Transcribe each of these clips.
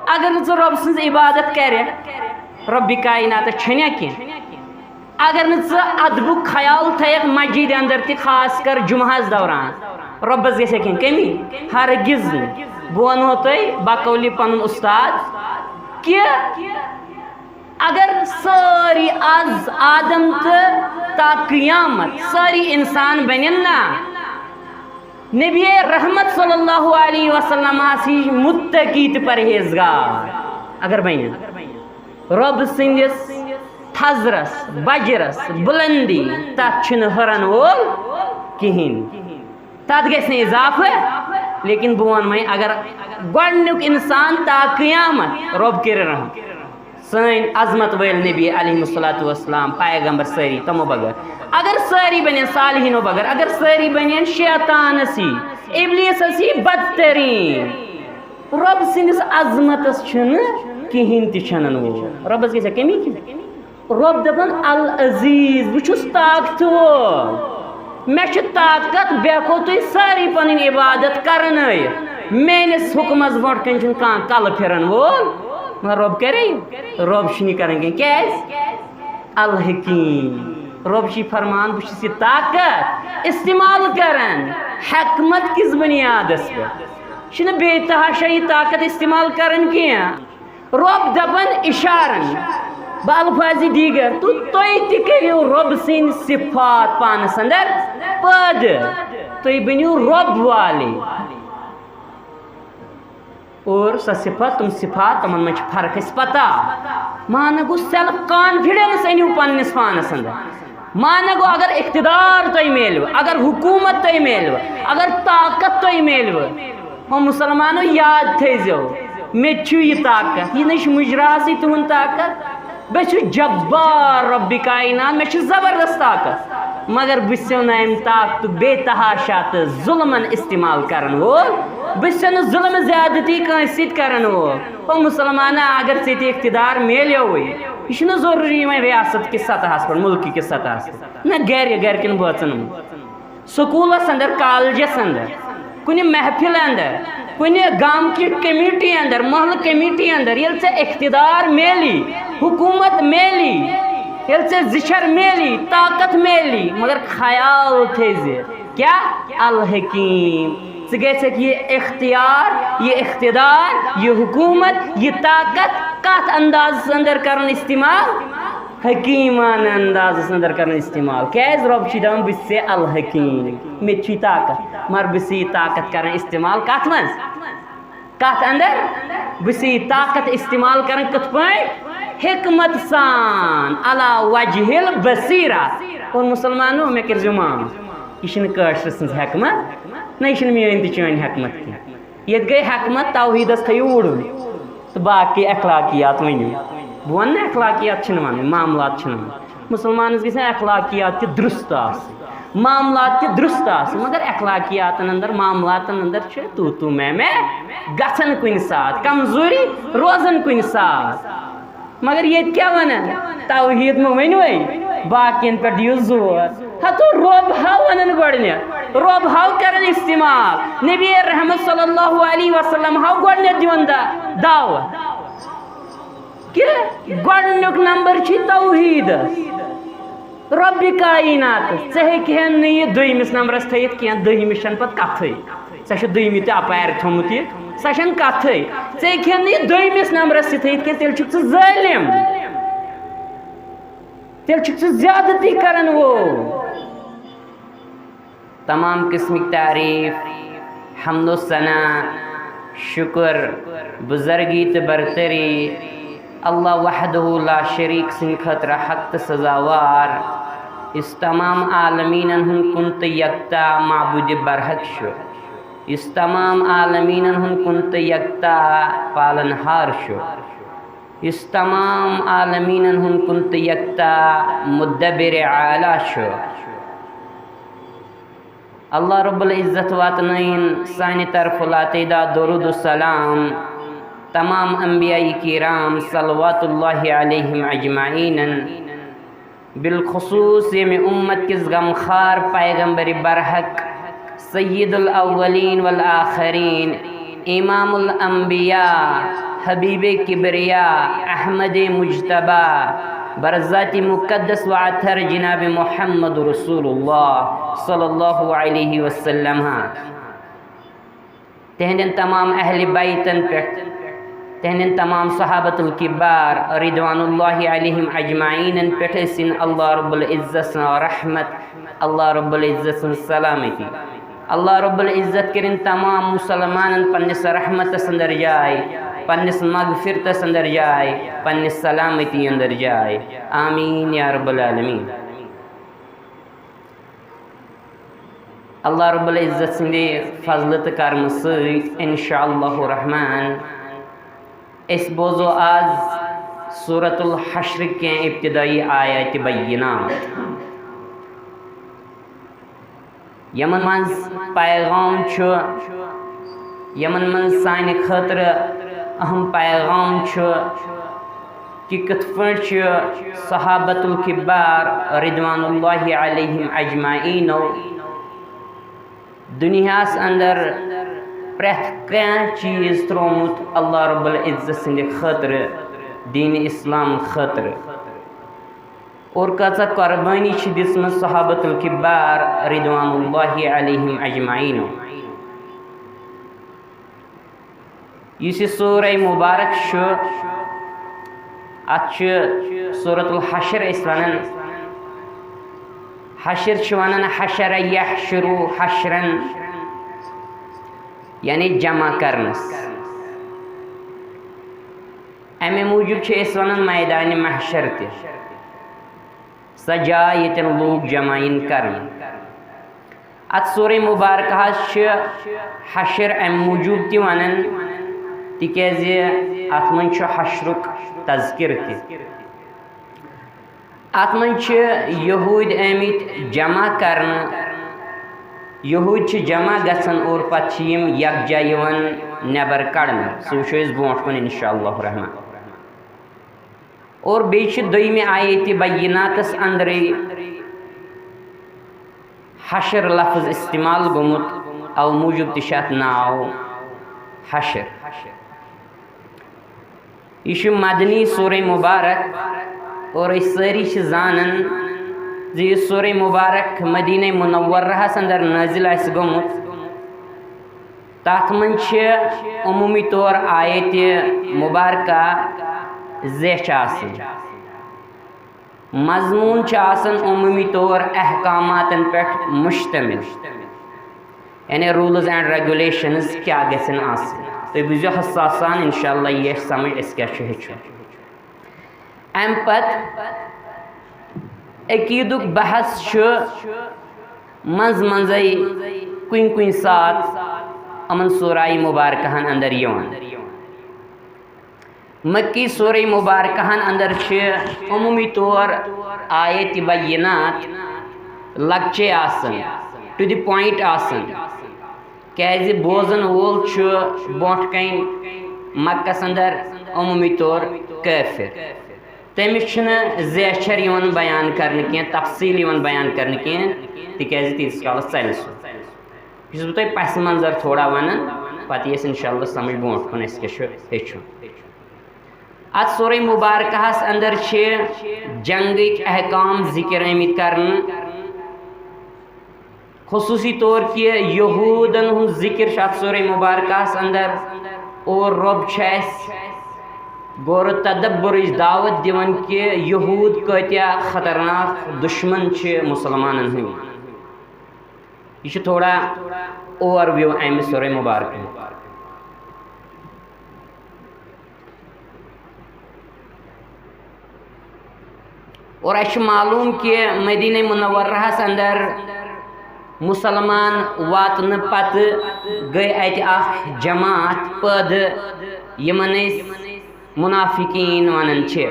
اگر ژٕ رۄب سٕنٛز عبادت کرکھ رۄبِ کائناتس چھنیا کینٛہہ اگر نہٕ ژٕ ادبُک خیال تھایکھ مسجد اندر تہِ خاص کر جمعہس دوران رۄبس گژھِ کینٛہہ کمی ہرگز نہٕ بہٕ ونہو تۄہہِ بقولہِ پنُن استاد کہ اگر سٲری آز آدم تہٕ تا قیامت سٲری انسان بنن نا نبی رحمت صلی اللہ علیہ وسلم آسی متقی تہٕ پرہیزگار اگر بنن رب سندس تھزرس بجرس بلندی تتھ چھنہٕ ہرن وول کہین تتھ گژھِ نہٕ اضافہٕ لیکن بہٕ ون وۄنۍ اگر گۄڈنیُک انسان تا قیامت رب کرِ رحم سٲنۍ عظمت وٲلۍ نبی علیہ الصلوۃ والسلام پیغمبر سٲری تمو بغٲر اگر سٲری بنن صالحینو بغٲر اگر سٲری بنن شیطانس ہی ابلیسس ہی بدترین رب سٕنٛدِس عظمتس چھُنہٕ کہیٖنۍ تہِ چھنن وول رۄبس گژھِ کمی رب دپان العزیز بہٕ چھُس طاقتہٕ وول مےٚ چھُ طاقت بہٕ ہٮ۪کو تُہۍ سٲری پنٕنۍ عبادت کرنٲیِتھ میٲنِس حُکمس برونٛٹھ کنۍ چھُنہٕ کانٛہہ کلہٕ پھرن وول مگر رب کرے رب چھُنہٕ یہِ کران کینٛہہ کیازِ الحکیم رب چھِ فرمان بہٕ چھُس یہِ طاقت استعمال کران حکمت کِس بنیادس پٮ۪ٹھ چھُنہٕ بے تحاشا یہِ طاقت استعمال کران کینٛہہ رب دپان اشارن بالفاظ دیگر تو تُہۍ تہِ کٔرِو رۄب سٕنٛدۍ صفات پانس اندر پٲدٕ تُہۍ بٔنِو رۄب والے اور سۄ صفت تِم صفات تِمن منٛز چھِ فرق اَسہِ پتہ مانا گوٚو سیلف کانفِڈنس أنِو پننس پانس اندر مانا گوٚو اگر اقتدار تۄہہِ میلوٕ اگر حکوٗمت تۄہہِ میلوٕ اگر طاقت تۄہہِ میلوٕ ہو مسلمانو یاد تھٲیزیو مےٚ تہِ چھُ یہِ طاقت یہِ نہ چھُ مُجراہسٕے تُہُنٛد طاقت بہٕ چھُس جبار ربِ کائنات مےٚ چھُ زبردست طاقت مگر بہٕ چھُسو نہٕ امہِ طاقتُک بے تحاشا تہٕ ظُلمن استعمال کرن وول بہٕ چھُسو نہٕ ظُلم زیادتی کٲنٛسہِ سۭتۍ کرن وول او مُسلمانا اگر ژےٚ تہِ اقتدار میلیوٕے یہِ چھُنہٕ ضروٗری وۄنۍ ریاست کِس سطحس پٮ۪ٹھ مُلکہٕ کِس سطحس پٮ۪ٹھ نہ گرِکٮ۪ن بٲژن منٛز سکوٗلس اندر کالجس اندر کُنہِ محفِل اندر کُنہِ گامکہِ کمیٹی اندر محلہٕ کمیٹی اندر ییٚلہِ ژےٚ اقتدار میلی حکوٗمت میلی ییٚلہِ ژےٚ زِچھر میلی طاقت میلی مگر خیال تھٲیزِ کیٛاہ الحکیم ژٕ گژھکھ یہِ اختیار یہِ اقتدار یہِ حکوٗمت یہِ طاقت کتھ اندازس اندر کرُن استعمال حکیٖمانہ اندازس اندر کرُن استعمال کیازِ رۄب چھُ دپان بہٕ چھُس ژےٚ الحکیم مےٚ تہِ چھُے طاقت مگر بہٕ چھُسے یہِ طاقت کران استعمال کتھ منٛز کتھ اندر بہٕ چھُسے یہِ طاقت استعمال کران کِتھ پٲٹھۍ حکمت سان علا وجہ البصیرہ اور مسلمانو مےٚ کٔرۍزیو معاف یہِ چھنہٕ کٲشرِ سٕنٛز حکمت نہ یہِ چھنہٕ میٲنۍ تہِ چٲنۍ حکمت کینٛہہ ییٚتہِ گٔے حکمت توحیٖدس تھٲیِو وُڑُن تہٕ باقٕے اخلاقیات ؤنِو بہٕ وَنہٕ نہٕ اخلاقیات چھِنہٕ وَنٕنۍ معاملات چھِنہٕ وَنٕنۍ مُسلمانس گژھن اخلاقیات تہِ درُست آسٕنۍ معاملات تہِ درُست آسٕنۍ مگر اخلاقیاتن اندر معاملاتن اندر چھِ تو میں گژھان کُنہِ ساتہٕ کمزوٗری روزان کُنہِ ساتہٕ مگر ییٚتہِ کیٛاہ وَنان توحیٖد مہ ؤنِوٕے باقین پٮ۪ٹھ دِیِو زور ہتو رۄب ہاو وَنان گۄڈنٮ۪تھ رۄب ہاو کران استعمال نبی رحمت صلی اللہ علیہ وسلم ہاو گۄڈنٮ۪تھ دِوان دعوت کہ گۄڈنیُک نمبر چھُ توحیٖدس ربِ کائناتس ژےٚ ہیٚکہِ نہٕ یہِ دوٚیمِس نمبرس تھٲیِتھ کینٛہہ دوٚیمِس چھنہٕ پتہٕ کتھٕے ژےٚ چھُ دوٚیمہِ تہِ اپارِ تھوٚمُت یہِ سۄ چھنہٕ کتھٕے ژےٚ ہیٚکہِ نہٕ یہِ دوٚیمِس نمبرس تہِ تھٲیِتھ کینٛہہ تیٚلہِ چھُکھ ژٕ ظٲلِم تیٚلہِ چھُکھ ژٕ زیادتی کرن وول تمام قسمٕکۍ تعریٖف حمد و ثنا شُکر بُزرگی تہٕ برتری اللہ وحدہ لا شریٖک سٕنٛدِ خٲطرٕ حق تہٕ سزاوار یُس تمام عالمیٖنن ہُنٛد کُن تہٕ یکتا معبوٗدِ برحق چھُ یُس تمام عالمیٖنن ہُنٛد کُن تہٕ یکتا پالن ہار چھُ یُس تمام عالمیٖنن ہُنٛد کُن تہٕ یکتا مُدبِرِ اعلیٰ چھُ اللہ رب العزت واتنٲیِن سانہِ طرفہٕ لاتعداد درود السلام تمام انبیاء کرام صلوات اللہ علیہم اجمعین بالخصوص ییٚمہِ اُمت کِس غمخار پیغمبر برحق سید الاولین والآخرین امام الانبیاء حبیب کبریا احمد مجتبہ برذات مقدس و عطر جناب محمد رسول اللہ صلی اللہ علیہ وسلم تہندین تمام اہل بیتن پہ تہندین تمام صحابت الکبار رضوان اللہ علیہم اجمعین پہ سن اللہ رب العزت رحمت اللہ رب العزت سلامتی اللہ رب العزت کرن تمام مسلمان پنس رحمت اندر جائے پنس مغفرت اندر جائے پنس سلامتی اندر جائے آمین یا رب العالمین. اللہ رب العزت سندے فضلت کرم سۭتۍ انشاءاللہ الرحمن اس بوزو آز سورة الحشر کے ابتدائی آیات بینات یمن منز پیغام چھو یمن منز سانہ خاطر اہم پیغام چھو کہ کت پٲٹھۍ چھِ صحابت الکبار رضوان اللہ علیہم اجمعین دنیاس اندر پریتھ کینٛہہ چیز ترومت اللہ رب العزت سندِ خاطر دین اسلام خاطر اور کۭژاہ قربانی چھ دِژمٕژ صحابت الکبار رضوان اللہ علیہم اجمعین. یُس یہِ سورہ مبارک چھُ اتھ چھُ سورۃ الحشر أسۍ ونان حشر چھِ ونان حشر یحشرو حشرن یعنی جمع کرنس. امہِ موٗجوٗب چھِ أسۍ ونان میدانِ محشر تہِ سۄ جاے ییٚتٮ۪ن لوٗکھ جمع یِن کرنہٕ. اتھ سورہ مبارکہس چھِ حشر امہِ موٗجوٗب تہِ ونان تِکیٛازِ اتھ منٛز چھُ حشرُک تذکر تہِ. اتھ منٛز چھِ یہوٗدۍ آمٕتۍ جمع کرنہٕ یہوٗدۍ چھِ جمع گژھان اور پتہٕ چھِ یِم یکجا یِوان نٮ۪بر کڑنہٕ سُہ وٕچھو أسۍ برونٛٹھ کُن انشاءاللہ الرحمن. اور بیٚیہِ چھِ دوٚیمہِ آیتِ بیناتس اندرٕے حشر لفظ استعمال گوٚمُت او موٗجوٗب تہِ چھُ اتھ ناو حشر. یہ چھُ مدنی سورہ مبارک اور أسۍ سٲری چھِ زانان زِ یہِ سورہ مبارک مدینہ منورہس اندر نٲزِل آسہِ گوٚمُت تتھ منٛز چھِ عموٗمی طور آیتِ مبارکہ زیچھِ آسان. مضموٗن چھُ آسان عموٗمی طور احکاماتن پٮ۪ٹھ مشتمل یعنی روٗلز اینڈ ریگولیشنز کیٛاہ گژھن آسٕنۍ. تُہۍ بوٗزِو حساس سان انشاءاللہ یی اَسہِ سمجھ أسۍ کیٛاہ چھُ ہیٚچھُن. امہِ پتہٕ عقیٖدُک بحث چھُ منٛزٕ منٛزَے کُنہِ کُنہِ ساتہٕ یِمن سورہ مبارکہن اندر یِوان. مکی سورہ مبارکہن اندر چھِ عموٗمی طور آیتِ بینات لۄکچے آسان ٹُو دِ پویِنٹ آسان کیٛازِ بوزن وول چھُ برونٛٹھ کَنۍ مکس اندر عموٗمی طور کٲفِر. تٔمِس چھُنہٕ زیچھر یِوان بیان کرنہٕ کینٛہہ تفصیٖل یِوان بیان کرنہٕ کینٛہہ تِکیٛازِ تیٖتِس کالس ژلہِ سُہ. یہِ چھُس بہٕ تۄہہِ پسہِ منظر تھوڑا ونان پتہٕ یی اَسہِ انشاءاللہ سمجھ برونٛٹھ کُن اَسہِ کیٛاہ چھُ ہیٚچھُن. اتھ سورہ مبارکہس اندر چھِ جنگٕکۍ احکام ذکر آمٕتۍ کرنہٕ خصوٗصی طور کہِ یہوٗدن ہُنٛد ذکر چھُ اتھ سورہ مبارکہس اندر اور رۄب چھُ اَسہِ غورٕ تدبرٕچ دعوت دِوان کہِ یہوٗد کۭتیاہ خطرناک دُشمن چھِ مُسلمانن ہٕنٛدۍ. یہ چھُ تھوڑا اوور ویو امہِ سورہ مبارکہ. اور اَسہِ چھُ معلوٗم کہِ مدینہ منورہس اندر مُسلمان واتنہٕ پتہٕ گٔے اَتہِ اکھ جماعت پٲدٕ یِمن أسۍ منافقیٖن ونان چھِ.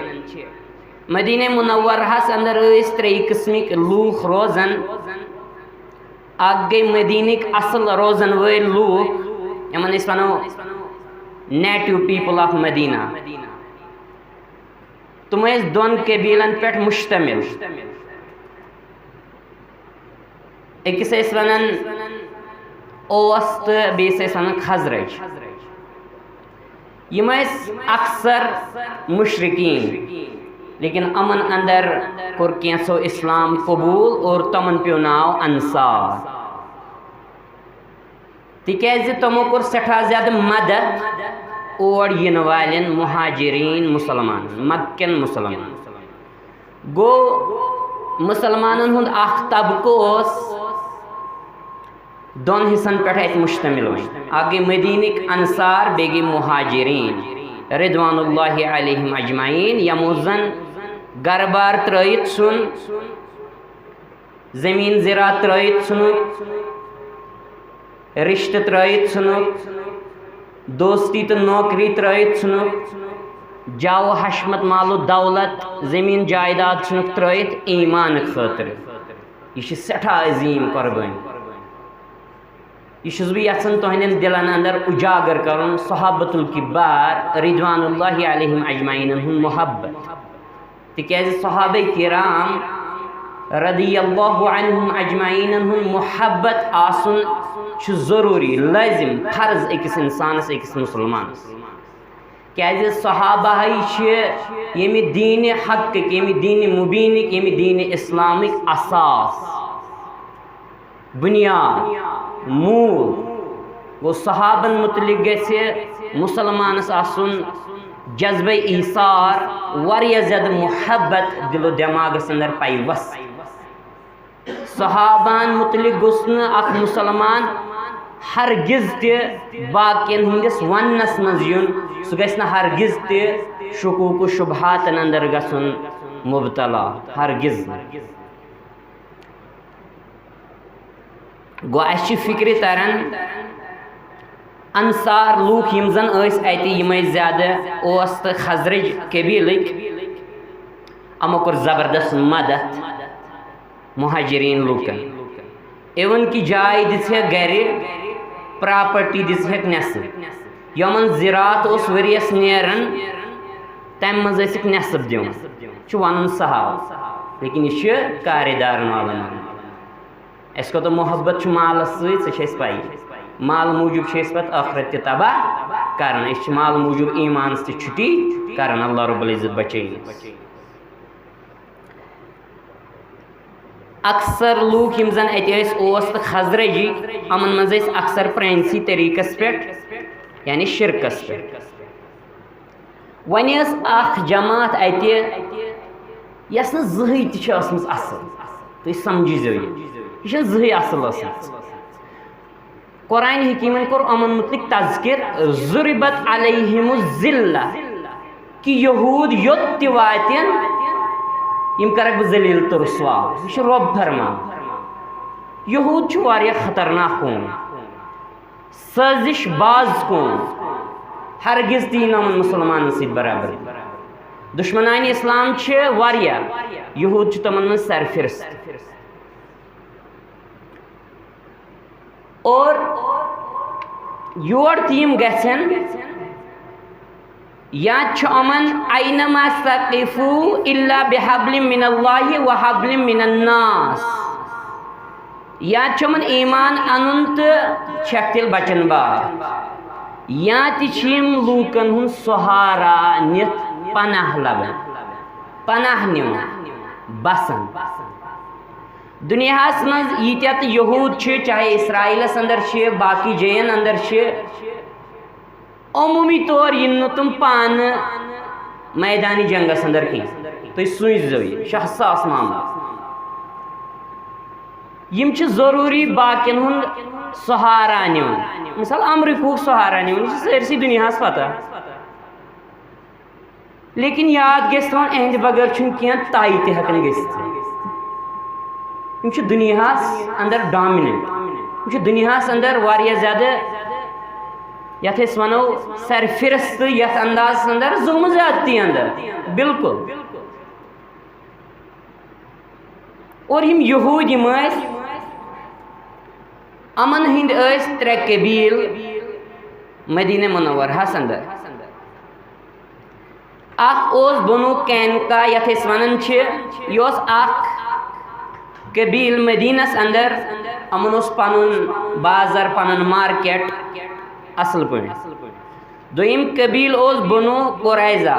مدینہ منورہس اندر ٲسۍ ترٛیٚیہِ قٕسمٕکۍ لوٗکھ روزان. اکھ گٔے مدیٖنٕکۍ اصل روزن وٲلۍ لوٗکھ یِمن أسۍ ونو نیٹِو پیٖپل آف مدینہ. تِم ٲسۍ دۄن قبیٖلن پٮ۪ٹھ مشتمل. أکِس ٲسۍ ونان اوس تہٕ بیٚیِس ٲسۍ ونان خزرج. یم اکثر مشرقین لیکن امن اندر کور کینسو اسلام قبول اور تمن پیو ناو انصار تکیازِ تمو کور سٹھا زیادہ مدد اور ین والن مہاجرین مسلمان مکن مسلمان گو مسلمانن ہند اخ طبقہ دون حصن پہ مشتمل اکھ گئی مدینک انصار بیٚیہِ گئی مہاجرین رضوان اللہ علیہم اجمعین یمو زن گھر بار ترٲیِتھ ژھُن زمین زراعت ترٲیِتھ ژھُنُکھ رشتہ ترٲیِتھ ژھُنُکھ دوستی تو نوکری ترٲیِتھ ژھُنُکھ جاو حشمت مال و دولت زمین جائیداد ژھُنُکھ ترٲیِتھ ایمان خاطر یہ سٹھا عظیم قربانی یہ بہ یژھان تہندین دلن اندر اجاگر کرن صحابۃ الکبار رضوان اللہ علیہم اجمعین ہند محبت تکیازِ صحابہ کرام رضی اللہ عنہم اجمعین ہند محبت آسن ضروری لازم فرض اکس انسانس اکس مسلمانس کیازِ صحابہ یمی دین حق یمی دین مبینک یمی دین اسلامک اساس بنیاد مول گو صحابن متعلق گژھِ مسلمانس آسن جذبہ ایثار واریاہ زیادہ محبت دل و دماغس اندر پیوس صحابان متعلق گوٚژھ نہٕ اکھ مسلمان ہرگز تہِ باقین ہندس وننس منٛز یُن سُہ گژھِ نہٕ ہرگز تہِ شکوک و شبہاتن اندر گژھُن مبتلا ہرگز گو اس فکر تران انصار لوک یم زن اتہ یم زیادہ اوس تو خزرج قبیلک امو کور زبردست مدد مہاجرین لوکن ایون کی جائے دژھک گھر پراپرٹی دژھک نصب یمن زراعت اوس ؤریس نیران تمہ منٛز ٲسِکھ نصب دِوان چھُ ونُن سہل لیکن یہ کارِ دارن والن اس کو تو محبت مالس سی پی مال موجوب پتہ آخرت تہ تباہ کران اس مال موجوب ایمانس تہ چھٹی کران اللہ رب العزت بچے اکثر لوک یم زن اتہ اوس تو خزرجی امن مز اکثر پرانسی طریقس پہ یعنی شرکس پہ ون اخ جماعت اتہ یس نا زہی تہ ٲسمٕژ اصل تُہۍ سمجھزیو یہ زہی اصل قرآن حکیمن کور امن متعلق تذکر ضربت علیہم الذلہ کہ یہود یوت تہ واتن یم کرک بہ ذلیل تو رسوا یہ رب فرمان یہود چھ واریاہ خطرناک قوم سازش باز قوم ہرگز تہ یمن مسلمانن سۭتۍ برابر دشمنان اسلام چھ واریاہ یہود چھ تمن من سرفرست اور یور تیم گژھن یا چھ امن اینما ثقفو الا بحبل من اللہ وحبل من الناس یا چھ امن ایمان انن تو چھک تیل بچن بات یا تیم لوکن ہن سہارا نت پناہ لبن پناہ نیون بسن دنیاس مز یت یہود چاہے اسرائیلس اندر باقی جین اندر عمومی طور ین تم پان میدانی جنگس اندر کی تھی سوچو یہ حساس معاملہ یم ضروری باقین ہند سہارا نیون مثال امریکہ سہارا نیون یہ سرسی دنیاس پتہ لیکن یاد گژھِ تھاوُن اہند بغیر چھُنہٕ کینٛہہ طے تہِ ہٮ۪کان گٔژھِتھ یم چھِ دُنیاہس اندر ڈامیننٹ یم چھِ دُنیاہس اندر واریاہ زیادٕ یتھ أسۍ ونو سرفرست یتھ اندازس اندر ظلم زیادتی اندر بالکل اور یم یہود یم ٲسۍ امن ہٕنٛدۍ ٲسۍ ترٛےٚ قبیٖل مدینہ منورہس اندر اخ اوس بنو کینکا یتھ أسۍ ونان چھِ یہِ اوس اکھ قبیل مدینس اندر امن اوس پنن بازر پنن مارکیٹ اصل پٲٹھۍ دویم قبیل اوس بنو قریظہ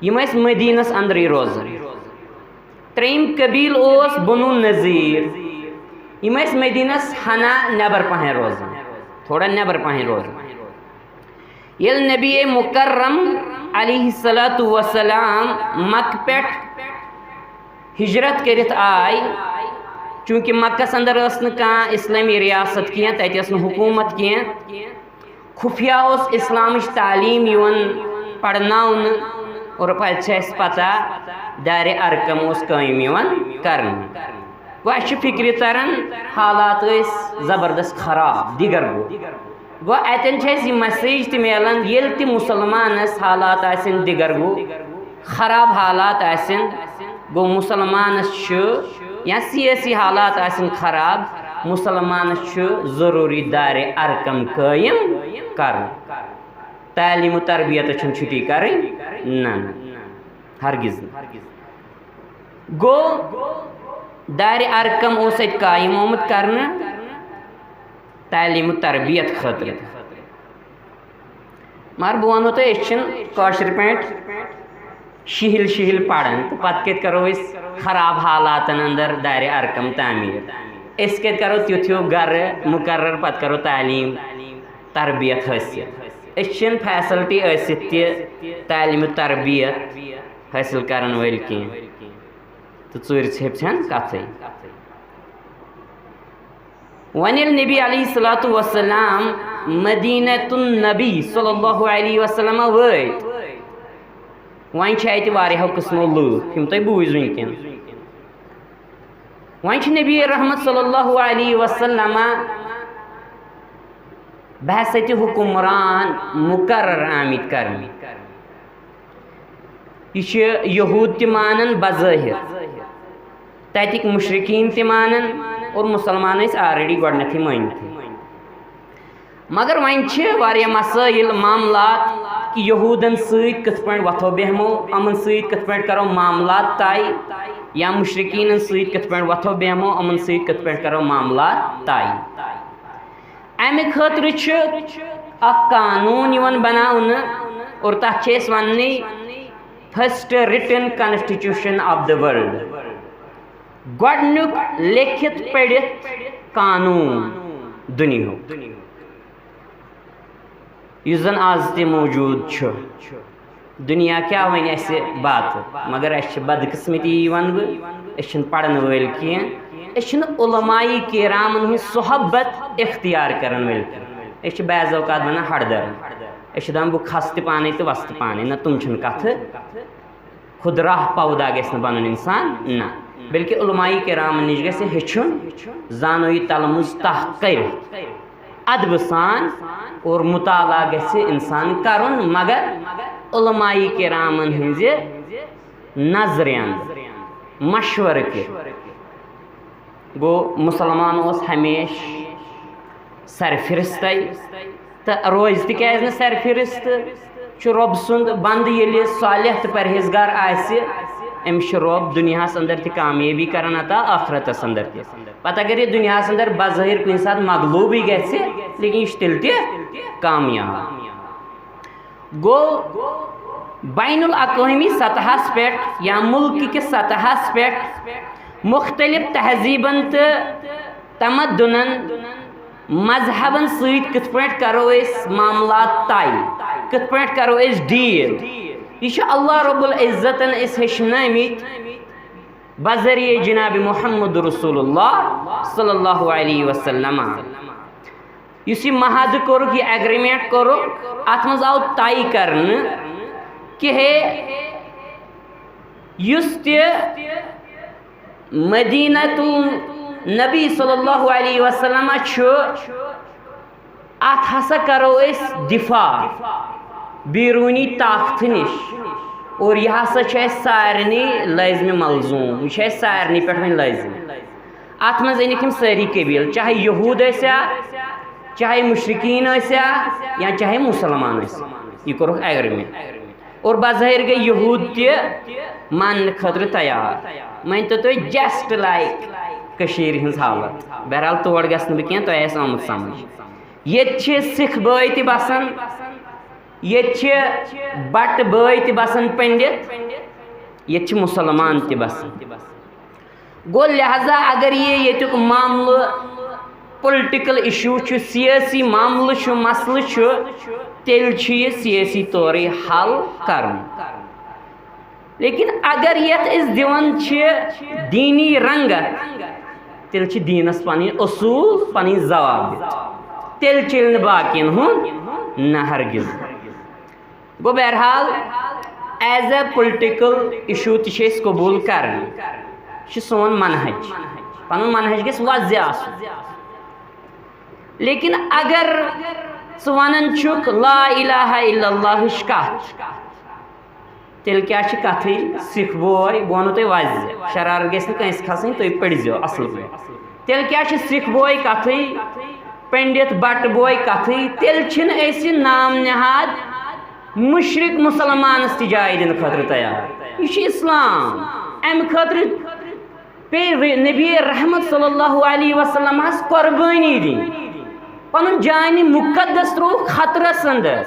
یم ٲسۍ مدینس اندرٕے روزان ترٛیٚیِم قبیل اوس بنو نذیر یم ٲسۍ مدینس ہنا نیبر پہن روزان تھوڑا نیبر پہن روزان ییٚلہِ نبی مکرم علیہ الصلوۃ والسلام مکہ پٮ۪ٹھ ہجرت کٔرِتھ آے چونکہ مکس اندر ٲس نہٕ کانٛہہ اسلامی ریاست کینٛہہ تتہِ ٲس نہٕ حکوٗمت کینٛہہ خفیہ اوس اسلامٕچ تعلیٖم یِوان پرناونہٕ اور پتہٕ چھِ اَسہِ پتہ دارِ ارکم اوس قٲیِم یِوان کرنہٕ گوٚو اَسہِ چھُ فکرِ تران حالات ٲسۍ زبردست خراب دِگر گوٚو اتٮ۪ن چھِ اَسہِ یہِ مسیج تہِ میلان ییٚلہِ تہِ مُسلمانس حالات آسن دِگر گوٚو خراب حالات آسن گوٚو مُسلمانس چھُ یا سیٲسی حالات آسن خراب مُسلمانس چھُ ضروٗری دارِ ارکم قٲیِم کرُن تعلیٖم و تربیتس چھُنہٕ چھُٹی کرٕنۍ نہ ہرگز نہٕ گوٚو دارِ ارکم اوس اتہِ قٲیِم آمُت کرنہٕ تعلیٖم و تربیت خٲطرٕ مگر بہٕ ونہو تۄہہِ أسۍ چھِنہٕ کٲشِر پٲٹھۍ شِہِل شِہِل پران تہٕ پتہٕ کتہِ کرو أسۍ خراب حالاتن اندر دارِ ارکم تعمیٖر أسۍ کتہِ کرو تیُتھ ہیوٗ گرٕ مقرر پتہٕ کرو تعلیٖم تربیت حٲصِل أسۍ چھِنہٕ فیسلٹی ٲسِتھ تہِ تعلیٖم و تربیت حٲصِل کرن وٲلۍ کینٛہہ تہٕ ژوٗرِ ژھیٚپہِ چھنہٕ کتھٕے وۄنۍ ییٚلہِ نبی علیہ الصلوۃ والسلام مدینۃ النبی صلی اللہ علیہ وسلم وٲتۍ وۄنۍ چھِ اَتہِ واریاہو قٕسمو لُکھ یِم تُہۍ بوٗزۍ وٕنکٮ۪ن وۄنۍ چھِ نبی رحمت صلی اللہ علیہ وسلم بحثتِ حکمران مقرر آمٕتۍ کرنہٕ یہِ چھِ یہوٗد تہِ مانان بظٲہِر تتِکۍ مُشرِقیٖن تہِ مانان اور مُسلمان ٲسۍ آلریڈی گۄڈنٮ۪تھٕے مٲنِتھٕے مگر وۄنۍ چھِ واریاہ مسٲیِل معاملات کہ یہوٗدن سۭتۍ کِتھ پٲٹھۍ وۄتھو بیٚہمو یِمن سۭتۍ کِتھ پٲٹھۍ کرو معاملات طے یا مُشرِقیٖنن سۭتۍ کِتھ پٲٹھۍ وۄتھو بیٚہمو یِمن سۭتۍ کِتھ پٲٹھۍ کرو معاملات طے امہِ خٲطرٕ چھُ اکھ قانوٗن یِوان بناونہٕ اور تتھ چھِ أسۍ وننٕے first written کانسٹِچوٗشن of the world گۄڈنیُک لیکھِتھ پٔرِتھ قانوٗن دُنیہُک یُس زن آز تہِ موٗجوٗد چھُ دُنیا کیٛاہ وَنہِ اَسہِ باتہٕ مگر اَسہِ چھِ بدقٕسمتی وَنہٕ بہٕ أسۍ چھِنہٕ پرن وٲلۍ کینٛہہ أسۍ چھِنہٕ علماء کرامن ہٕنٛز صحبت اختیار کرن وٲلۍ کینٛہہ أسۍ چھِ بعض اوقات بنان ہردر أسۍ چھِ دپان بہٕ کھسہٕ تہِ پانے تہٕ وسہٕ تہِ پانے نہ تِم چھِنہٕ کتھٕ خُد راہ پودا گژھِ نہٕ بنُن انسان نہ بلکہ علماء کرامن نِش گژھِ ہیٚچھُن زانو یہِ تلمُز تح کٔرِتھ ادبہٕ سان اور مطالعہ گژھِ انسان کرُن مگر علماء کرامن ہٕنٛزِ نظرِ انٛدر مشورٕ کٔرِتھ گوٚو مُسلمان اوس ہمیشہِ سرفرستٕے تہٕ روزِ تہِ کیازِ نہٕ سرفرست چھُ رۄب سُنٛد بنٛدٕ ییٚلہِ صالح تہٕ پرہیزگار آسہِ أمِس چھُ رۄب دُنیاہس اندر تہِ کامیٲبی کران عطا آخرتس اندر تہِ پتہٕ اگر یہِ دُنیاہس اندر بظٲہر کُنہِ ساتہٕ مغلوٗبٕے گژھِ لیکن یہِ چھُ تیٚلہِ تہِ کامیاب گوٚو بین الاقوٲمی سطحس پٮ۪ٹھ یا مُلکہٕ کِس سطحس پٮ۪ٹھ مختلف تہذیٖبن تہٕ تمدُنن مذہبن سۭتۍ کِتھ پٲٹھۍ کرو أسۍ معاملات طے کِتھ پٲٹھۍ کرو أسۍ ڈیٖل یہ چھُ اللہ رب العزتن أسۍ ہیٚچھنٲومٕتۍ بذریعہ جناب محمد رسول اللہ صلی اللہ علیہ وسلم یُس یہِ معاہدٕ کوٚرُکھ یہِ ایگریمنٹ کوٚرُکھ اتھ منٛز آو طے کرنہٕ کہ ہے یُس تہِ مدینۃ النبی صلی اللہ علیہ وسلم چھُ اتھ ہسا کرو أسۍ دفاع بیروٗنی طاقتہٕ نِش اور یہِ ہسا چھُ اَسہِ سارنٕے لٲزمہِ ملزوٗم یہِ چھُ اَسہِ سارنٕے پٮ۪ٹھ وۄنۍ لٲزم اتھ منٛز أنِکھ یِم سٲری قبیٖل چاہے یہوٗد ٲسیا چاہے مُشرِقیٖن ٲسیا یا چاہے مُسلمان ٲسۍ یہِ کوٚرُکھ ایگریمنٹ اور بظٲہر گٔے یہوٗد تہِ ماننہٕ خٲطرٕ تیار مٲنتو تُہۍ جسٹ لایک کٔشیٖرِ ہٕنٛز حالت بہرحال تور گژھٕ نہٕ بہٕ کینٛہہ تۄہہِ آسہِ آمُت سمجھ یہ سکھ بھائی تہ بسان، یہ بٹ بھائی تہ بسان پنڈت، یہ مسلمان تہ بسان. گو لہذا اگر یہ معاملہ پولیٹیکل ایشو سیاسی معاملہ مسئلہ تیل یہ سیاسی طور حل کرن. لیکن اگر یت دِوان دینی رنگت تیل دینس پن اصول پن ضوابط، تیل چل باقین ہند نہ ہرگز. گو بہرحال ایز اے پولیٹیکل ایشو تہ قبول کرن، سون منہج، پن منہج گژھِ واضح آسن. لیکن اگر ون چھک لا الہ الا اللہ کت، تیل کیا کت سکھ بوے بہ ونو تہ واضح، شرارت گژھِ نہٕ کٲنٛسہِ کھسٕنۍ، تُہۍ پٔرۍزیو اصل پٲٹھۍ. تیل کیا سکھ بوے کت، پنڈت بٹ بوے کت، تیل چھِنہٕ أسۍ نام نہاد مشرق مسلمانس تہ جاے دن خٲطرٕ تیار. یہ اسلام، امہ خٲطرٕ پے نبی رحمت صلی اللہ علیہ وسلم قربانی دن، پن جان مقدس ترو خطرس اندر.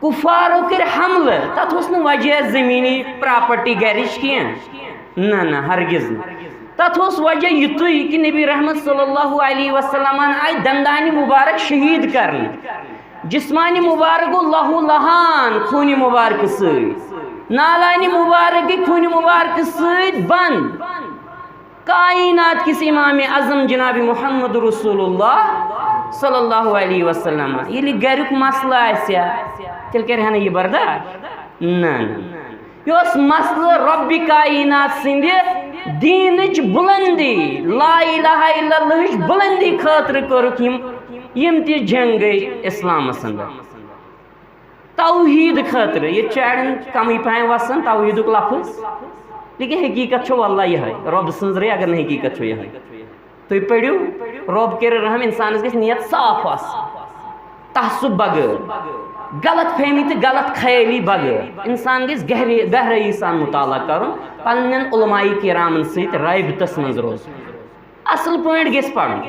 کفارو کر حملہ، تت نا وجہ زمینی پراپرٹی گرچ کی نہ ہرگز نہ. تت وجہ یتھے کہ نبی رحمت صلی اللہ علیہ وسلم آئی دندان مبارک شہید کرنے، جسمانی مبارک گو لہو لہان خون مبارک ست، نالانی مبارک خون مبارک ست بند. کائنات کس امام اعظم جناب محمد رسول اللہ صلی اللہ علیہ وسلم یلی گرک مسئلہ آسیا تیل کرہن یہ برداشت نہ. یہ مسئلہ رب کائنات سند دینچ بلندی، لا الہ الا اللہ بلندی خاطر کرک یم تی جنگ گئی اسلام اندر. توحید خاطر یہ چاڑن کمی پائیں وسن توحید لفظ، لیکن حقیقت واللہ یہ رب سن رے اگر نہیں حقیقت یہ تھی پڑھو رب کر رحم انسانس گژھِ نیت صاف آس، تعصب بغیر، غلط فہمی تو غلط خیالی بغیر انسان گژھِ گہرائی سان مطالعہ کرن، پنن علماء کرامن ست رابطس من روز اصل پٲٹھۍ گژھِ پڑھن.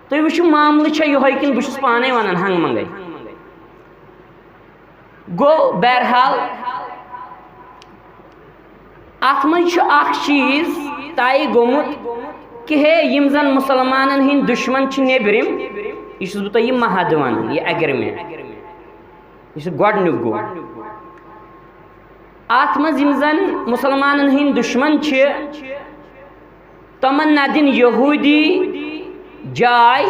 تُہۍ وٕچھِو معاملہٕ چھا یہوے کِنہٕ بہٕ چھُس پانے ونان ہنگ منگے. گو بہرحال ات منٛز اکھ چیز طے گوٚمُت کہ ہے یم زن مسلمانن ہند دشمن چھ نیبرم، یہ چھُس بہٕ تۄہہِ یہِ محد ونان، یہ ایگریمنٹ یہ چھُ گۄڈنیُک گوٚو. ات منٛز یم زن مسلمانن ہند دشمن چھ تمن نہ دن یہودی جائے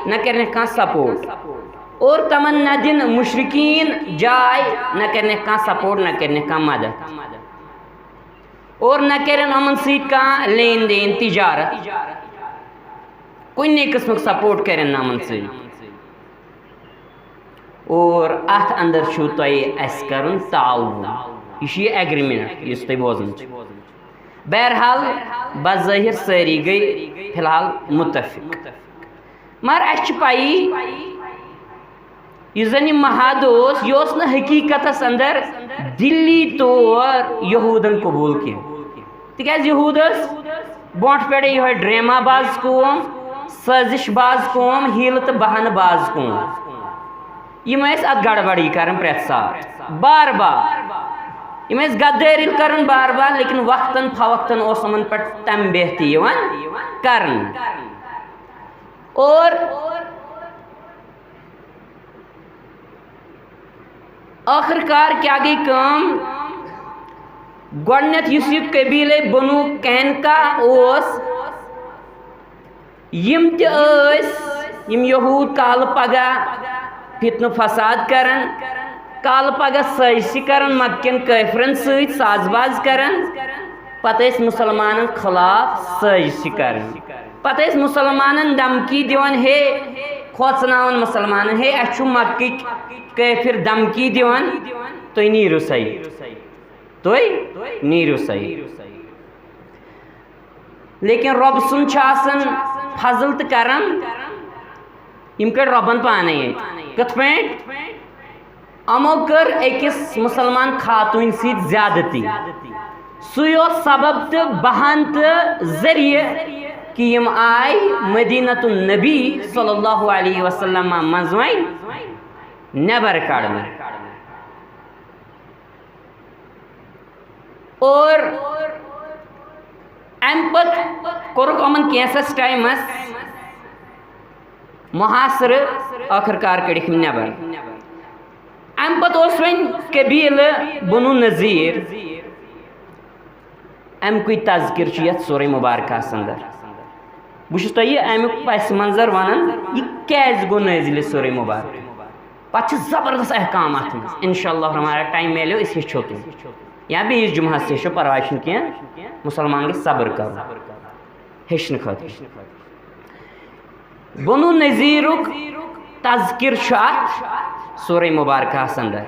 نہ کرنے کانٛہہ سپورٹ، اور تمن نہ دن مشرقین جائے نہ کرنے کانٛہہ سپورٹ نہ کرنے کانٛہہ مدد، اور نہ کرن امن ست کانٛہہ لین دین تجارت، کُنہِ قسمُک سپورٹ کرن نہٕ امن ست. اور اتھ اندر چھُ تۄہہِ اسہِ کرُن تعاوُن، یہ چھُ یہِ ایگریمنٹ یُس تُہۍ بوزان چھِو. بہرحال بظٲہر سٲری گٔے فی الحال متفق، مگر اسہِ چھِ پَیی یُس زن یہِ محاد اوس یہِ اوس نہٕ حقیقتس اندر دلی طور یہودن قبول کینٛہہ، تِکیٛازِ یہود ٲسۍ برونٛٹھ پٮ۪ٹھے یِہوے ڈرامہ باز قوم، سٲزش باز قوم، ہیٖلہٕ تہٕ بہانہٕ باز قوم. یم ٲسۍ اتھ گڑبڑی کران پرٛٮ۪تھ ساتہٕ بار بار، یم ٲسۍ غدٲری کران بار بار، لیکن وقتاً فوقتاً اوس یِمن پٮ۪ٹھ تنبیہ تہِ یِوان کرنہٕ. اور آخر کار کیا گئی کام، گۄڈنیتھ یُس یہِ قبیلے بنو قینقا اوس، یم تہِ ٲسۍ یم یہود کالہٕ پگاہ فتنہٕ فساد کران، کالہٕ پگاہ سٲزشہِ کران مکین کٲفرن سۭتۍ ساز باز کران، پتہٕ ٲسۍ مُسلمانن خلاف سٲزشہِ کران، پتہٕ ٲسۍ مُسلمانن دھمکی دِوان ہے کھوژناوان مُسلمانن ہے اَسہِ چھُ مکٕکۍ کٲفر دھمکی دِوان تُہۍ نیٖرِو صحیح، تُہۍ نیٖرِو صحیح. لیکن رۄب سُنٛد چھُ آسان فضل تہٕ کرم، یم کٔڑ رۄبن پانے ییٚتہِ. کِتھ پٲٹھۍ؟ یِمو کٔر أکِس مُسلمان خاتوٗنۍ سۭتۍ زیادتی، سُے اوس سبب تہٕ بہان تہٕ ذٔریعہٕ کہ یم آئی مدینۃ النبی صلی اللہ علیہ وسلم مزوائن نیبر کڑنا اور ام پت کورک امن کینسس ٹائمس محاصر آخر کار کڑک نیبر ام پت اس ون قبیل بنو نذیر ام کوئی تذکر یت سورہ مبارکہ اندر بہت تہ امیک پس منظر ونان یہ کیاز گو نازل سورہ مبارکہ پتہ زبردست احکام ات مز انشاءاللہ ہمارا ٹائم میلو اس ہیچو تم یا بیس جمعہ سے ہیچو پرواے چھنہ کینٛہہ مسلمان گژھِ صبر کرُن ہیٚچھنہٕ خٲطرٕ بنو نذیرُک تذکر چھُ اتھ سورہ مبارکہس اندر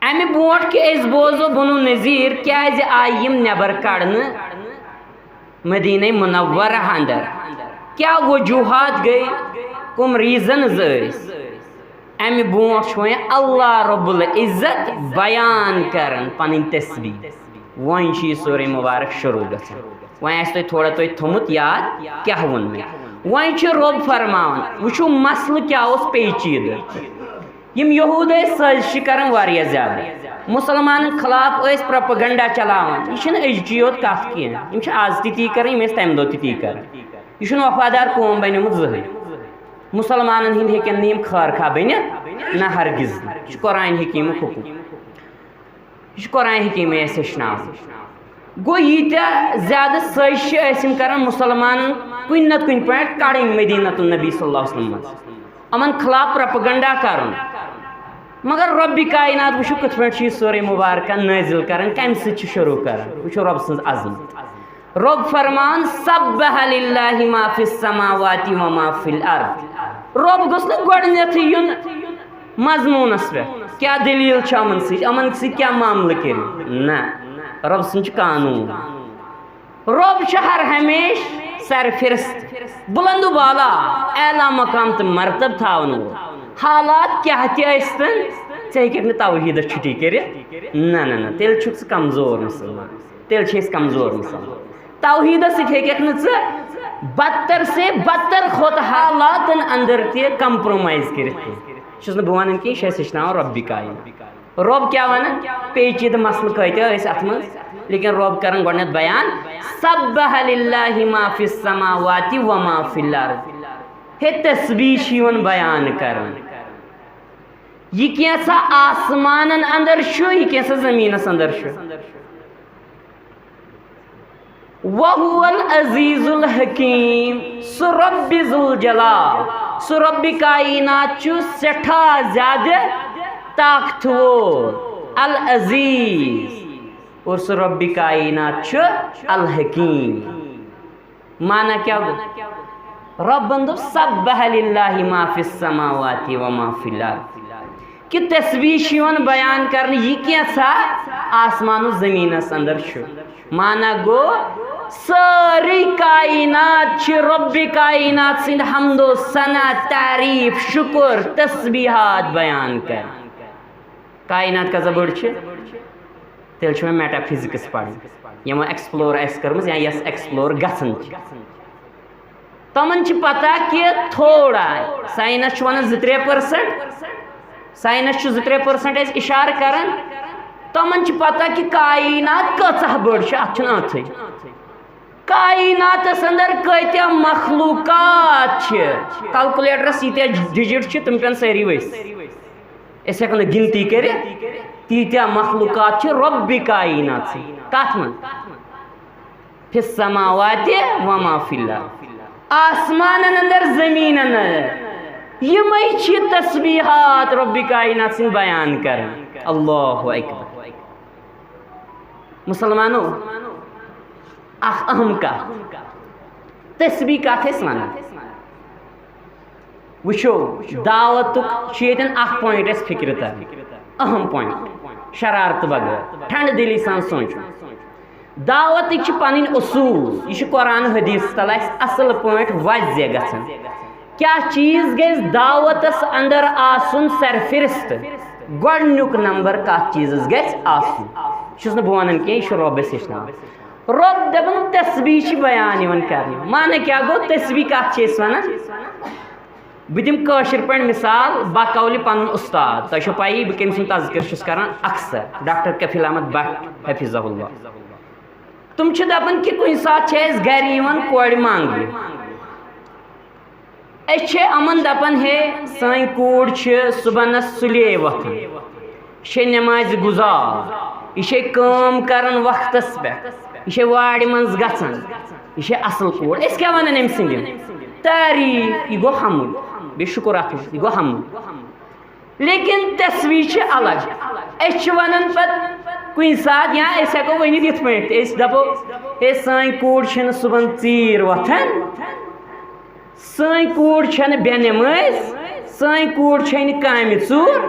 امہ برونٹھ کہ أسۍ بوزو بنو نذیر کیازِ آیہِ یِم نیبر کڑنہٕ مدینہ منورہ اندر کیا وجوہات گئی کم ریزنز ٲسۍ امہ برونٹھ چھُ وۄنۍ اللہ رب العزت بیان کران پنٕنۍ تسبیح وۄنۍ چھُ یہ سورہ مبارک شروع گژھان وۄنۍ آسہِ تۄہہِ تھوڑا توتہِ تھوٚمُت یاد کیاہ ووٚن مےٚ وۄنۍ چھُ رۄب فرماوان وٕچھِو مسلہٕ کیاہ اوس پیچیدٕ یم یہود ٲسۍ سٲزشہِ کران واریاہ زیادٕ مسلمانن خلاف ٲسۍ پروپیگنڈا چلاوان یہ چھنہٕ أزچی یوت کتھ کینٛہہ یم چھِ آز تہِ تی کران یم ٲسۍ تمہِ دۄہ تہِ تی کران یہ چھُنہٕ وفادار قوم بنیومُت زٕہٕنۍ مسلمانن ہند ہیٚکن نہٕ یم خٲرخواہ بٔنِتھ نہ ہرگز نہٕ یہ چھُ قرآن حکیٖمُک حکم یہ چھُ قرآن حکیٖمٕے اَسہِ ہیٚچھناوان گوٚو ییٖتیاہ زیادٕ سٲزشہِ ٲسۍ یم کران مسلمانن کُنہِ نتہٕ کُنہِ پٲٹھۍ کڑٕنۍ مدینۃ النبی صلی اللہ علیہ وسلم منٛز یِمن خلاف پروپیگنڈا کرُن مگر رۄبِ کائنات وٕچھِو کِتھ پٲٹھۍ چھُ یہِ سورہ مبارکہ نٲزِل کران کمہِ سۭتۍ چھُ شروع کران وٕچھِو رۄب سٕنٛز عظمت رۄب فرمان سبح للہ ما فی السماوات وما فی الارض رۄب گوٚژھ نہٕ گۄڈٕنیتھٕے یُن مضموٗنس پٮ۪ٹھ کیاہ دلیٖل چھِ یِمن سۭتۍ کیاہ معاملہٕ کٔرِو نہ رۄب سُنٛد چھُ قانوٗن رۄب چھُ ہر ہمیشہ سرفرست بلند و بالا اعلیٰ مقام تہٕ مرتب تھاون وول حالات کیاہ تہِ ٲسۍتن ژٕ ہیٚککھ نہٕ توحیٖدس چھُٹی کٔرِتھ نہ نہ نہ تیٚلہِ چھُکھ ژٕ کمزور مُسلمان تیٚلہِ چھِ أسۍ کمزور مُسلمان توحیٖدس سۭتۍ ہیٚککھ نہٕ ژٕ بدتر سے بدتر کھۄتہٕ حالاتن اندر تہِ کمپرومایز کٔرِتھ کینٛہہ چھُس نہٕ بہٕ ونان کینٛہہ یہِ چھُ اَسہِ ہیٚچھناوان رۄبِ کائنات رۄب کیاہ ونان پیچیدٕ مسلہٕ کۭتیاہ ٲسۍ اتھ منٛز لیکن رۄب کران گۄڈنیتھ بیان سبح للہ ما فی السماوات وما فی الارض ہے تسبیح چھِ یِوان بیان کران یہ کینٛژھا آسمانن اندر چھُ یہ کینٛژھا زمیٖنس اندر چھُ وَهُوَ العزیٖز الحکیم سُہ رۄبِ ذوالجلال سُہ رۄبِ کائنات چھُ سٮ۪ٹھاہ زیادٕ طاقتور العزیٖز اور سُہ رۄبِ کائنات چھُ الحکیم مانا کیا گوٚو رۄبن دوٚپ سبح للہ ما فی السماوات وما فی الارض کہ تسبیح چھِ یِوان بیان کرنہٕ یہِ کینٛژھا آسمان و زمیٖنس اندر چھُ مانا گوٚو سٲرٕے کائنات چھِ رۄبِ کائنات سٕنٛدِ حمد و ثنا تعریٖف شُکر تسبیحات بیان کران کائنات کۭژاہ بٔڑ چھِ تیٚلہِ چھُ وۄنۍ میٹا فزکس پرٕنۍ یِمو ایٚکسپلور آسہِ کٔرمٕژ یا یۄس ایٚکسپلور گژھان چھِ تِمن چھِ پتہ کہ تھوڑا ساینس چھُ ونان 2-3% ساینس چھُ 2-3% اَسہِ اِشارٕ کران تِمن چھِ پتہ کہ کائنات کۭژاہ بٔڑ چھِ اتھ چھُنہٕ اتھٕے کائناتس اندر کۭتیاہ مخلوقات چھِ کلکولیٹرس ییٖتیاہ ڈِجٹ چھِ تِم پیٚن سٲری ؤسۍ أسۍ ہیٚکو نہٕ گنتی کٔرِتھ تیٖتیاہ مخلوقات چھِ رۄبِ کائنات سۭتۍ کتھ منٛز فی السماوات وما فی الارض آسمانن اندر زمیٖنن اندر یِمے چھِ تسبیحات رۄبِ کائنات سٕنٛدۍ بیان کران اللہ اکبر مسلمانو اکھ اہم کتھ تسبیح کتھ ٲسۍ ونان وٕچھو دعوتُک چھُ ییٚتٮ۪ن اکھ پویِنٹ اَسہِ فِکرِ تران اہم پویِنٹ شرارتہٕ بغٲر ٹھنڈٕ دلی سان سونٛچُن دعوتٕکۍ چھِ پنٕنۍ اصوٗل یہِ چھُ قرآن حدیٖث تل اَسہِ اصل پٲٹھۍ واضح گژھان کیاہ چیٖز گژھِ دعوتس اندر آسُن سرفرست گۄڈنیُک نمبر کتھ چیٖزس گژھِ آسُن چھُس نہٕ بہٕ ونان کینٛہہ یہِ چھُ رۄب اَسہِ ہیٚچھناوان رب دپن تسبیح بیان یوان کرنے مانا کیا گو تسبیح کت ونان بدم کاشر پہ مثال بقول پن استاد تہ پی بہ کم سن تذکر کران اکثر ڈاکٹر کفیل احمد بٹ حفظہ اللہ تم دپان کہ کن سات گھر کور مانگنہ امن دپان ہے سن کوڑ صبحنس سلے وتھان یہ نماز گزار یہ کام کران وقتس پہ یہ وارِ منز گژھان یہ اصل کوڑ اس کیا ونان ام سند تعریف یہ گو حمد بے شکر ات یہ گو حمد لیکن تسبیح الگ اس ونان پت کن سات یا ہیکو ونت یت پہ دپو ہے سن کوڑ صبح ژیر وتھان سن کوڑ بے نماز سن کوڑ کامہ ژور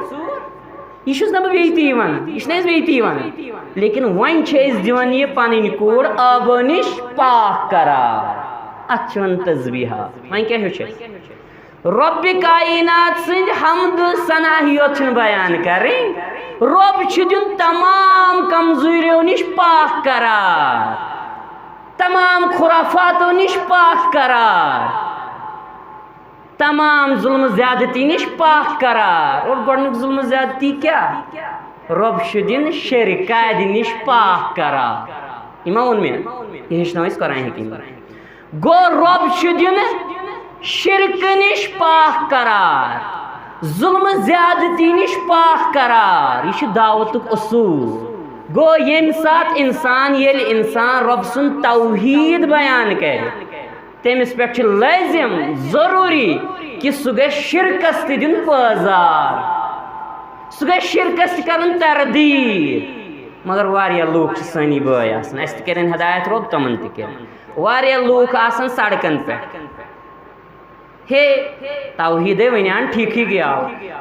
یہ نا بہ بیتی ونان یہ بیتی ونان لیکن ون دان یہ پن کوڑ آبو نش پاک قرار ات ون تسبیحات ون کیا ہیوچ رب کائنات سند حمد ثنا یوت بیان کریں رب دن تمام کمزوریوں نش پاک قرار تمام خرافاتوں نش پاک قرار تمام ظلم زیادتی نش پاک قرار اور گۄڈنیُک ظلم زیادتی کیا رب دن شرکات نش پاک قرار یہ ما وون مےٚ یہ ہیٚچھناو أسۍ قرآن حکیم گو رب دن شرک نش پاک قرار ظلم زیادتی نش پاک قرار یہ دعوتک اصول گو یم سات انسان یل انسان رب سن توحید بیان کرے تمس پہ لازم ضروری کہ سہ گژھِ شرکس تہ دن پٲزار سہ گژھِ شرکس تہ کرن تردید مگر واریاہ لوک سانی بٲے آسان اسہ تہ کرن ہدایت رب تمن تہ کرن واریاہ لوک آسان سڑکن پہ ہے توحید ونان ٹھیک ہی گیا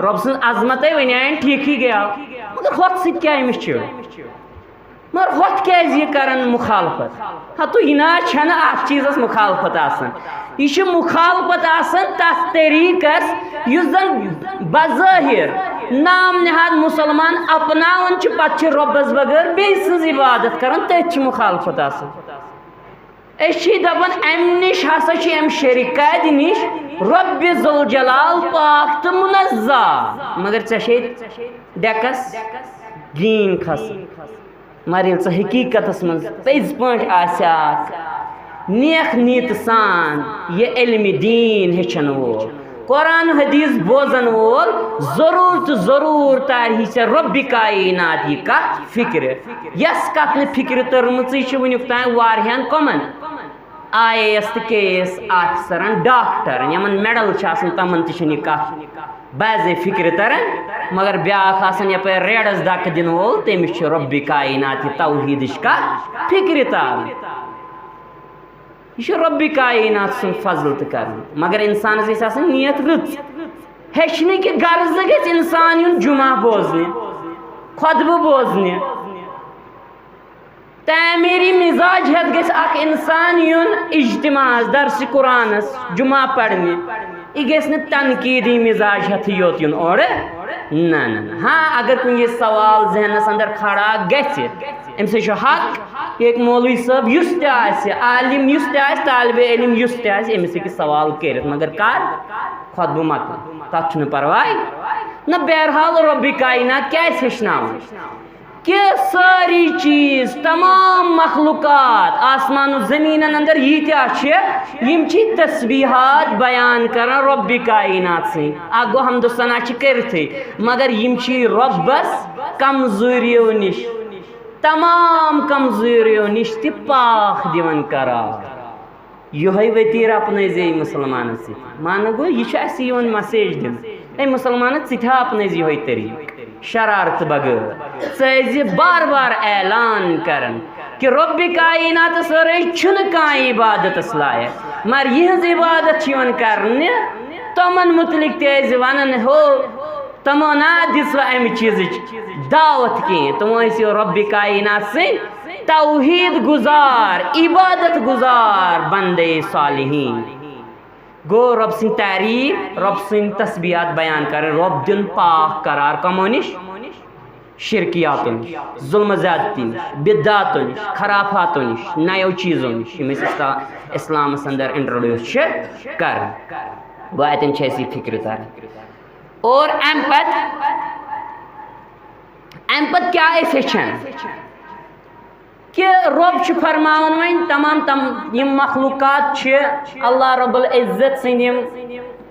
رب سن عظمت ونان ٹھیک ہی گیا مگر ہوت ست کیا امس مگر ہوت کیاز یہ کرن مخالفت ہاں تو یہ نا ات چیزس مخالفت آسان یہ مخالفت آسان تس طریقس یس زن بظاہر نام نہاد مسلمان اپناون پتہ ربس بغیر بیٚیہِ سٕنٛز عبادت کران تٔتھۍ مخالفت آسان اس دپان ام نش ہسا ام شرکات نش رب ذوالجلال پاک تو منزہ مگر ژے ڈیکس گین کھسان مگر ییٚلہِ ژٕ حقیقتس منٛز پٔزۍ پٲٹھۍ آسیٛاکھ نیک نیت سان یہ علم دین ہیٚچھن وول قرآن حدیث بوزن وول ضرور تو ضرور تاری ژےٚ رب کائنات یہ کت فکر یس کت نہٕ فکر تٔرمٕژٕے چھِ وٕنیُک تام واریاہن کۄمن IAS تہٕ KS آفسرن ڈاکٹرن یمن میڈل چھِ آسان تمن تہِ چھنہٕ یہِ کتھ بعضے فکر تران مگر بیاکھ آسان یپٲرۍ ریڈس دکہٕ دِنہٕ وول تٔمِس چھِ رب کائنات یہِ توحیدٕچ کتھ فکرِ تاران یہ رب کائنات سن فضل تہ کران مگر انسانس گژھِ آسان نیت رٕژ ہیٚچھنہٕ کہ غرض گژھِ انسان یُن جمعہ بوزنہِ خطبہٕ بوزنہِ تعمیری مزاج ہیتھ گژھِ اکھ انسان یُن اجتماعس درس قرآنس جمعہ پرنہِ یہ گژھِ نہٕ تنقیٖدی مزاج ہیتھ یوت یُن اورٕ نہ ہاں اگر کُنہِ یہ سوال ذہنس اندر کھڑا گژھِ امہِ سۭتۍ چھُ حق ایک مولوی صٲب یُس تہِ آسہِ عالم یُس تہِ آسہِ طالبِ علم یُس تہِ آسہِ أمِس ہیٚکہِ سوال کٔرِتھ مگر کر خۄطبہٕ مۄکلان تتھ چھُنہٕ پرواے نہ بہرحال رب کائنات کیازِ ہیٚچھناوان کہ ساری چیز تمام مخلوقات آسمان و زمینن اندر ییٖتیاہ چھِ یِم چھِ تسبیحات بیان کران رب کائنات سٕنٛدۍ اکھ گوٚو حمد و ثنا چھِ کٔرتھٕے مگر یِم چھِ رۄبس کمزوٗریو نِش تمام کمزوریوں نش تہ پاک دِوان قرار یہے وتیر اپنٲزِ مسلمانس سۭتۍ مانا گوٚو یہِ چھُ اَسہِ یِوان مسیج دِنہٕ اے مسلمانس ژٕ تہِ اپنٲزِ یہے طریٖقہٕ شرارت بغٲر ژٕ ٲسۍ بار بار اعلان کران کہ رب کائناتس ورٲے چھُنہٕ کانٛہہ عبادتس لایق مگر یِہنٛز عبادت چھِ یِوان کرنہِ تِمن متعلق تہِ ٲسۍ ونان ہو تمو نہ دِژوٕ امہِ چیٖزٕچ دعوت کینٛہہ تِمو ٲسۍ رب کائنات سٕنٛدۍ توحید گزار عبادت گزار بندے صالحین گو رب سٕنٛدۍ تعریف رب سٕنٛدۍ تسبیحات بیان کرٕنۍ رب دیُن پاک قرار کمو نش شرکیاتوں نش ظلم زیادتی نش بدعاتوں نش خرافاتوں نش نیو چیزوں نش یم اسلامس اندر انٹروڈیوس کر وہ اتن اسی فکر تر اور ام پت کیا ہیچھان کہ رب فرماون ون تمام یم مخلوقات اللہ رب العزت سندیم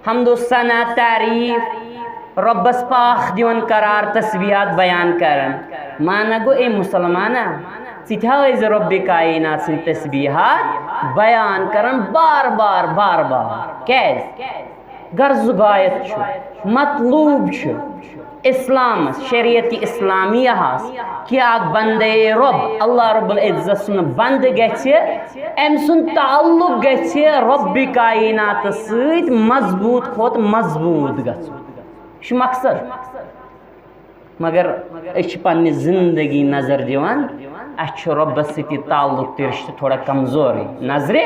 حمد و ثنا تعریف ربس پاک دیون قرار تسبیحات بیان کرن مانا گو اے مسلمانا ژٕ رب کائنات سن تسبیحات بیان کرن بار بار بار بار کیاز غرض غایت مطلوب اسلام شریعت اسلامیہ کہ اک بندے رب اللہ رب العزت سن بند ام سن تعلق رب کائنات ست مضبوط کھوت مضبوط گھو مقصد مگر اس پنہ زندگی نظر دیوان اس ربس ست تعلق رشتہ تھوڑا کمزور نظر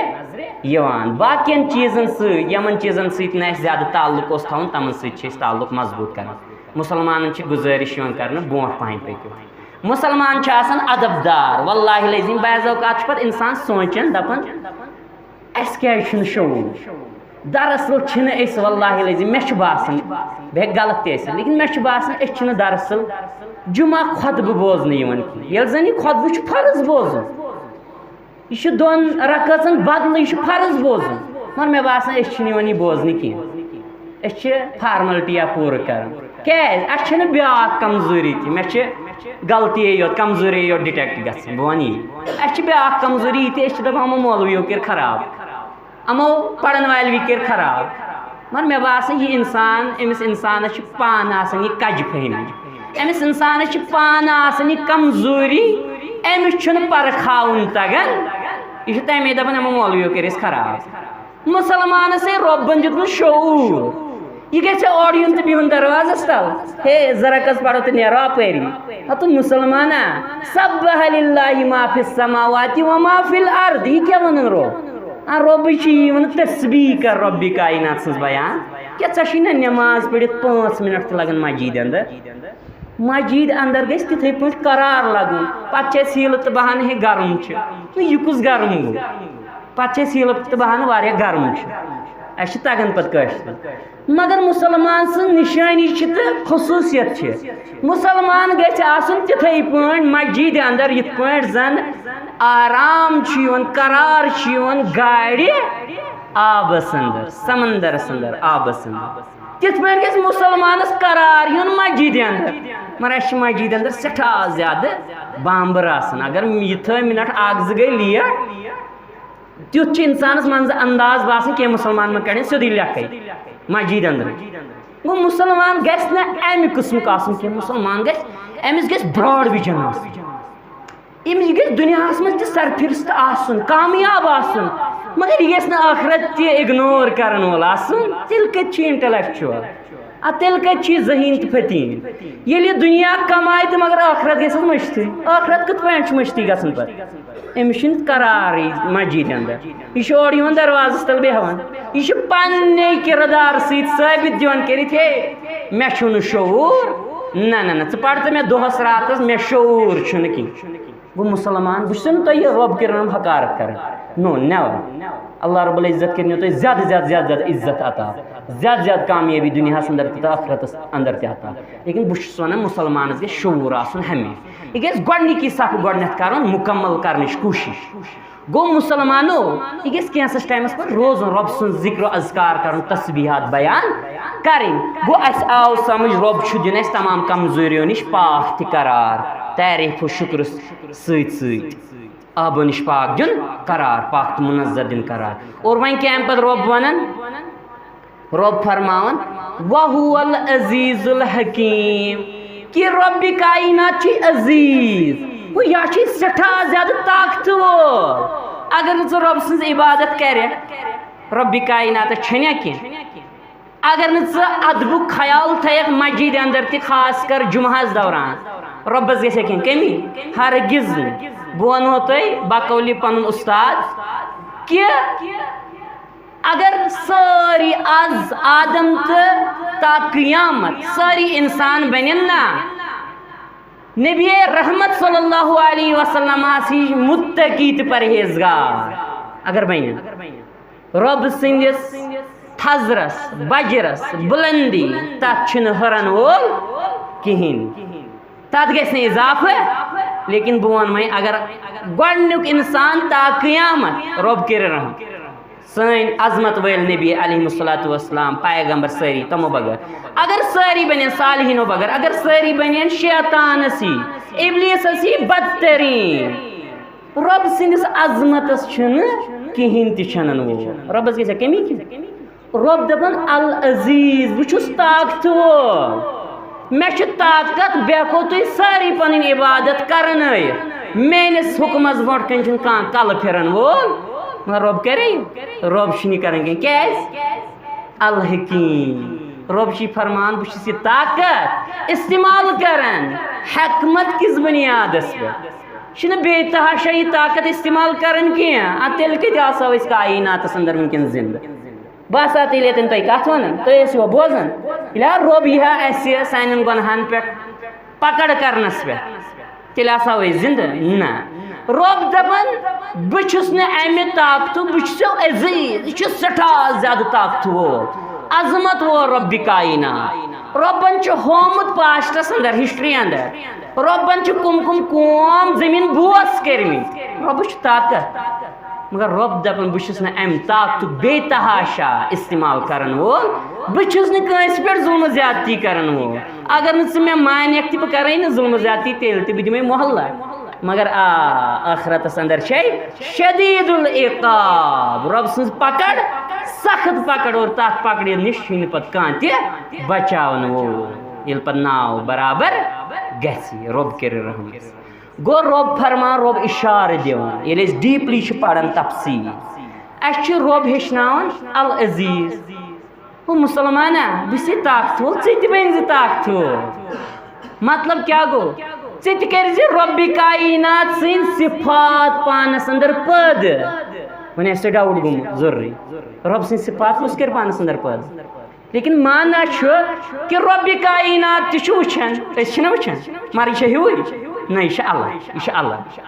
یوان باقین چیزن یمن چیزن ست زیادہ تعلق اس تھاون تمن ست تعلق مضبوط کران مسلمان گزارش کرنا برو پہن پکو مسلمان ادب دار واللہ العظیم بعض اوقات پتہ انسان سوچان دپان اس کیا شعور دراصل اس واللہ العظیم مے باسان بہ غلط تہ لیکن مے باسان اس دراصل جمعہ خطبہ بوزن یل زن یہ خطبہ فرض بوزن یہ دون رکعتن بدل یہ فرض بوزن مگر مے باسان اس یہ بوزن کی اس فارملٹیا پور کران کیاز اس بیاکھ کمزوری تہ مے غلطی یوت کمزوری یوت ڈیٹیکٹ گژھان بہ ون یہ اس بیاکھ کمزوری تہ اس دپان ہمو مولویو کر خراب ہمو پڑھن والو کر خراب مگر مے باسان یہ انسان امس انسانس پان آسان یہ کج فہمی امس انسانس پان آسان یہ کمزوری امس چھن پرکھاون تگان یہ تمے دپان ہمو مولویو کر خراب مسلمان سے ربن دیت شعور یہ گھے اور یون تو بہن دروازس تل ہے ذرا کس پڑھو تو نیرو اپری تو مسلمانا سبح للہ ما فی السماوات و ما فی الارض یہ کیا ونن رو رب ون تسبیح کر رب کائنات سز بیان کیا ژے نماز پڑھت 5 منٹ لگن مسجد اندر گھس تتھے پہ قرار لگن پتہ سیل تو بہان ہے گرم یہ کس گرم گو پتہ سیل تو بہان واریاہ گرم اس تگان پتہ مگر مسلمان سن نشانی تو خصوصیت مسلمان گھس آسن تتھے پہ مسجد اندر یت پہ زن آرام قرار گاڑی آبس اندر سمندرس اندر آبس اندر تت پہ گھس مسلمانس قرار یون مسجد اندر مگر اس مسجد اندر سٹھا زیادہ بامبر آسان اگر یہ منٹ اک زٕ گئی لیٹ تیت انسانس منز انداز باسان کہ مسلمان میں کڑیں سیودی لکھے مسجد اندر وہ مسلمان گھس نا امہ قسم آسان کہ مسلمان گھس امس گھس براڈ ویژن امس گھس دنیا من سرفرست آسن کامیاب آسن مگر یہ گھس نا آخرت تہ اگنور کرن وول آسن تیل کت انٹلیکچوئل تیل کت ذہین تو فتین یل دنیا کمائے تو مگر آخرت گھس مشتی آخرت کت پہ مشتی گھن پہ امس قرار مسجد اندر یہ اور یون دروازس تل بیہوان یہ پننے کردار ست ثابت دیوان کرت ہے مے چھن شعور نہ ژٕ پڑھ تو مے دہس راتس مے شعور چھن کی وہ مسلمان بہ چھس تہ رب کرن حقارت کرن نو نیور اللہ رب العزت کرنو تہ زیادہ زیادہ زیادہ زیادہ عزت عطا زیادہ زیادہ کامیابی دنیا اندر تہ آخرتس اندر تہ عطا لیکن بہ چھس ونان مسلمانس گژھِ شعور آسن ہمیشہ یہ گژھِ گۄڈنِکی صف گۄڈنیتھ کرُن مکمل کرنٕچ کوٗشش گو مسلمانو یہ گژھِ کینٛژس ٹایمس پتہٕ روزُن رب سُنٛد ذکر و اذکار کرُن تسبیحات بیان کرٕنۍ گو اسہِ آو سمجھ رب چھُ دِیُن اسہِ تمام کمزوریو نش پاک تہِ قرار تعریف و شکر سۭتۍ سۭتۍ آبو نش پاک دین قرار پاک تو منظر دین قرار اور وہیں کیا پتہ رب ونان رب فرماون وَهُوَ الْعَزِيزُ الْحَكِيمُ کہ رب کائنات چھ عزیز وہ یا چھ سٹھا زیادہ طاقتور اگر نہ رب سن عبادت کرے رب کائنات چھنیا کی اگر نہ ادب خیال تھیک مسجد اندر تہ خاص کر جمعہس دوران ربس گژھِ کینٛہہ کمی ہرگز بہ ونو تۄہہِ بقولی پنن استاد کہ اگر ساری از آدم تا قیامت ساری انسان بنن نا نبی رحمت صلی اللہ علیہ وسلم آسی متقی تو پرہیزگار اگر بین رب سندس تھزرس بجرس بلندی تات چھن ہرن وول کہین تات گیس نے اضافہ لیکن بوان میں اگر گوڑنک انسان تا قیامت رب کر رحم سین عظمت ویل نبی علیہ السلام پیغمبر ساری تمو بغیر اگر ساری بنین صالحینو بغیر اگر ساری بنین شیطان سی ابلیس سی بدترین رب سندس عظمت چھن کہین تی چھنن وہ رب کیسا کمی کی رب دپن العزیز بچس طاقتور میں طاقت بیکو تھی ساری پن عبادت کرن میس حکمس برٹ کن کان کل پھرن وول مگر رب کرے رب چھ کریں گے کیاز الحکیم رب چھ فرمان بچس یہ طاقت استعمال کرن حکمت کس بنیادس پہ چھ بے تحاشا یہ طاقت استعمال کرن کیا تیل کت آسو اس کائنات اندر ممکن زندہ باسا تیل تم تھی کت ون تھی بوزان رب یہ سان گنہن پہ پکڑ کرنس پہ تیل آسو زندہ نا رب دپن بچس نا امہ طاقت بچ عزیز یہ سٹھا زیادہ طاقت وول عظمت وول رب کائنات ربن ہومت پاسٹس اندر ہسٹری اندر ربن کم کم قوم زمین بوس کرمت رب طاقت مگر رب دپن بچس نا ام طاقت بے تحاشا استعمال کرن وول بچس نا کنس پہ ظلم زیادتی کرن وول اگر نا مانیک تہ بہ کرے نا ظلم زیادتی تیل تہ بہ دمے محلہ مگر آخرت اندر شدید العقاب رب سن پکڑ سخت پکڑ اور تات پکڑ نش پت کان تہ بچاون وول یل پت ناو برابر گسی رب کر رحم گو رب فرمان رب اشارہ دیوان یل اس ڈیپلی پڑھن تفصیل اس رب ہچناون العزیز وہ مسلمانہ بس طاقت وول ژٕ تہِ بن طاقتور مطلب کیا گو ژٕ تہِ کر رب کائنات سن صفات پانس اندر پد ون اس ڈاؤٹ گومت ضروری رب سن صفات کس کر پانس اندر پد لیکن مانا کہ رب کائنات تہ وچھان اس وچھان مگر یہ ہوئی نا یہ اللہ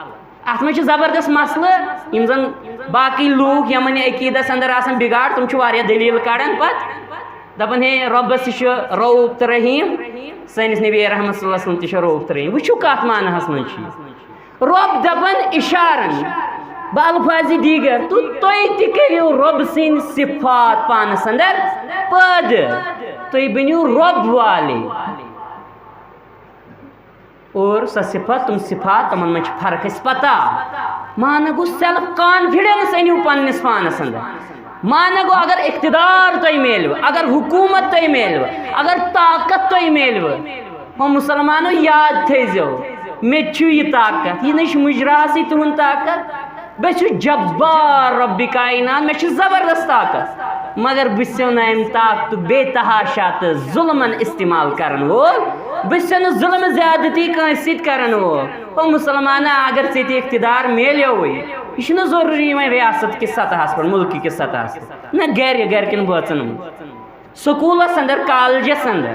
ات میں زبردست مسئلہ یم زن باقی لوگ یمن عقیدس اندر آسان بگاڑ تم واریاہ دلیل کڑان پت دپان ہے ربس یہ رعوف تو رحیم سنس نبی رحمت صلی اللہ علیہ وسلم تہ رعوف تو رحیم وچھو کت معناہس من رب دپان اشارن بالفاظ دیگر تو تھی تہ کریو رب سن صفات پانس اندر پد تھی بنیو رب والے اور سا صفت تم صفات تمن من فرق اس پتہ مانا گو سیلف کانفیڈنس انیو پنس پانس اندر مانا گو اگر اقتدار تھی میلو اگر حکومت تھی میلو اگر طاقت تھی میلو وہ مسلمانو یاد تھیزو مے یہ طاقت یہ نش مجراسی تہن طاقت بہ جبار رب کائنات میں زبردست طاقت مگر بس ام طاقت بے تحاشا تو ظلمن استعمال کرن وول بس ظلم زیادتی کنس ست کرن وول او مسلمانہ اگر ژے اقتدار میلیوے یہ ضروری وۄنۍ ریاست کس سطحس پہ ملک کس سطحس پہ نہ گرکن بٲژن سکولس اندر کالجس اندر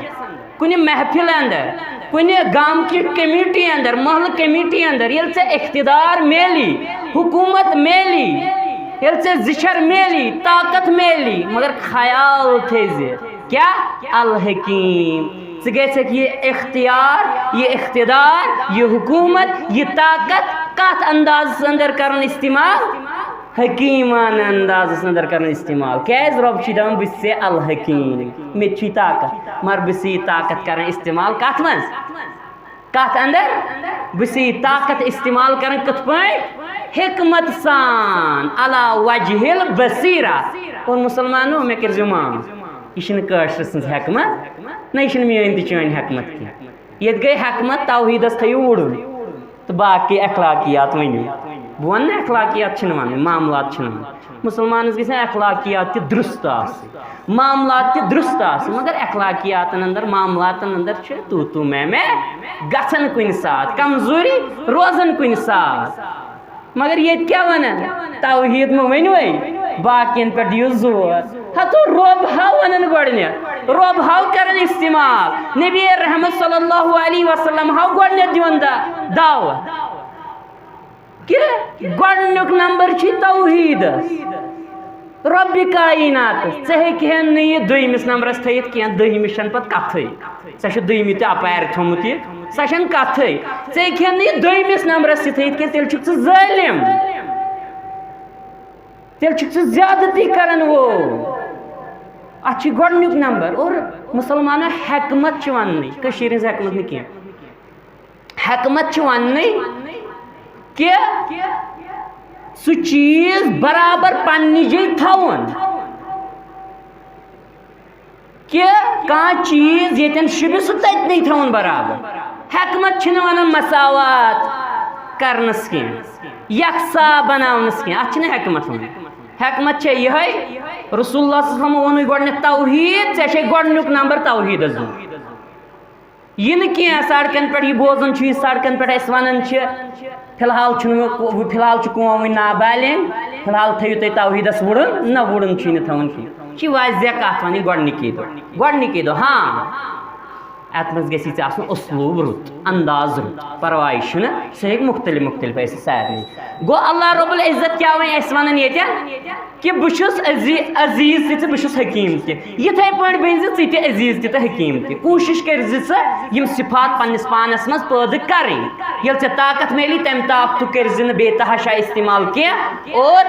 کُنہِ محفل اندر کُنہِ گام کی کمیٹی اندر محل کمیٹی اندر یل ژے اقتدار میلی حکومت میلی یل ژے زچھر میلی طاقت میلی مگر خیال تھیز کیا الحکیم ژٕ گژھکھ یہ اختیار یہ اقتدار یہ حکومت یہ طاقت کت انداز اندر کرن استعمال حکیمان انداز اندر کرن استعمال کیاز رب چھ دپان بہٕ چھُسے الحکیم مے چھ طاقت مگر بہٕ چھُسے یہ طاقت کرن استعمال کت من کت اندر بہٕ چھُسے یہ طاقت استعمال کرن کت پٲٹھۍ حکمت سان علی وجہ البصیرہ اور مسلمانو مے کٔرزیو معاف یہ چھنہٕ کٲشر سٕنٛز حکمت نہ یہ چھنہٕ میٲنۍ تہِ چٲنۍ حکمت کینٛہہ ییٚتہِ گٔے حکمت توحیدس تھٲیِو وُڑُن تہٕ باقٕے اخلاقیات ؤنِو بہ ون اخلاقیات ون معاملات ون مسلمانس گھن اخلاقیات تہ درست معاملات تہ درست مگر اخلاقیات اندر معاملات اندر تو میں گھن کن سات کمزوری روزن کن سات مگر یہ کیا ونان توحید مہ ونو باقین پہ دیو زور ہتو روب ہاو ونن گۄڈنیٚتھ روب ہاو کرن استعمال نبی رحمت صلی اللہ علیہ وسلم ہاو گۄڈنیٚتھ دِوان دعوت کہ گۄڈنیُک نمبر چھ توحیدس رب کائنات ژے ہیٚکہن نہٕ یہِ دوٚیمِس نمبرس تھٲیِتھ کینٛہہ دٔہمِس چھنہٕ پتہٕ کتھٕے ژےٚ چھُ دٔیمہِ تہِ اپارِ تھوٚمُت یہِ سۄ چھنہٕ کتھٕے ژے ہیٚکہن نہٕ یہِ دوٚیمِس نمبرس تہِ تھٲیِتھ کینٛہہ تیٚلہِ چھُکھ ژٕ ظٲلِم تیٚلہِ چھُکھ ژٕ زیادتی کرن وول اتھ چھُ گۄڈنیُک نمبر اور مسلمانو حکمت چھِ وننٕے کٔشیٖرِ ہٕنٛز حکمت نہٕ کینٛہہ حکمت چھِ وننٕے کہ سُہ چیز برابر پننہِ جایہِ تھاوُن کہ کانٛہہ چیز ییٚتٮ۪ن شوٗبہِ سُہ تتنٕے تھاوُن برابر حکمت چھِنہٕ ونان مساوات کرنس کینٛہہ یکسا بناونس کینٛہہ اتھ چھِنہٕ حکمت ونان حکمت چھےٚ یِہے رسول اللہ صلی اللہ علیہ وسلم ووٚنُے گۄڈنیٚتھ توحیٖد ژےٚ چھے گۄڈنیُک نمبر توحیٖدس دیُن یہِ نہٕ کینٛہہ سڑکن پٮ۪ٹھ یہِ بوزان چھُ یہِ سڑکن پٮ۪ٹھ أسۍ ونان چھِ فی الحال چھُ قوم وٕنہِ نابالغ فی الحال تھٲیِو تُہۍ توحیٖدس وُڑُن نہ وُڑُن چھُے نہٕ تھاوُن کینٛہہ یہِ چھِ واضح کتھ ونٕنۍ گۄڈنِکی دۄہ ہاں اتھ منٛز گژھِ ژےٚ آسُن اسلوٗب رُت انداز رُت پرواے چھُنہٕ سُہ ہیٚکہِ مختلف ٲسِتھ سارنٕے گوٚو اللہ رب العزت کیاہ وۄنۍ اَسہِ ونان ییٚتٮ۪ن کہ بہٕ چھُس عزیٖز تہِ تہٕ بہٕ چھُس حکیٖم تہِ یِتھے پٲٹھۍ بٔنۍ زِ ژٕ تہِ عزیٖز تہِ تہٕ حکیٖم تہِ کوٗشش کٔرۍ زِ ژٕ یِم صفات پننِس پانس منٛز پٲدٕ کرٕنۍ ییٚلہِ ژےٚ طاقت میلی تمہِ طاقتُک کٔرۍ زِ نہٕ بے تحاشا استعمال کینٛہہ اور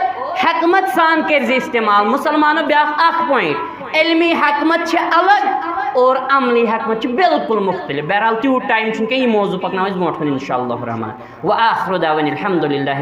حکمت سان کٔرۍ زِ استعمال مسلمانو بیٛاکھ اکھ پویِنٹ علمی حکمت چھِ الگ اور عملی حکمت چھِ بالکل مختلف بہرحال تیوٗت ٹایم چھُنہٕ کینٛہہ یہِ موضوٗع پکناوو أسۍ برونٛٹھ کُن انشاء اللہ الرحمان وآخر دعوانا الحمدُ للہ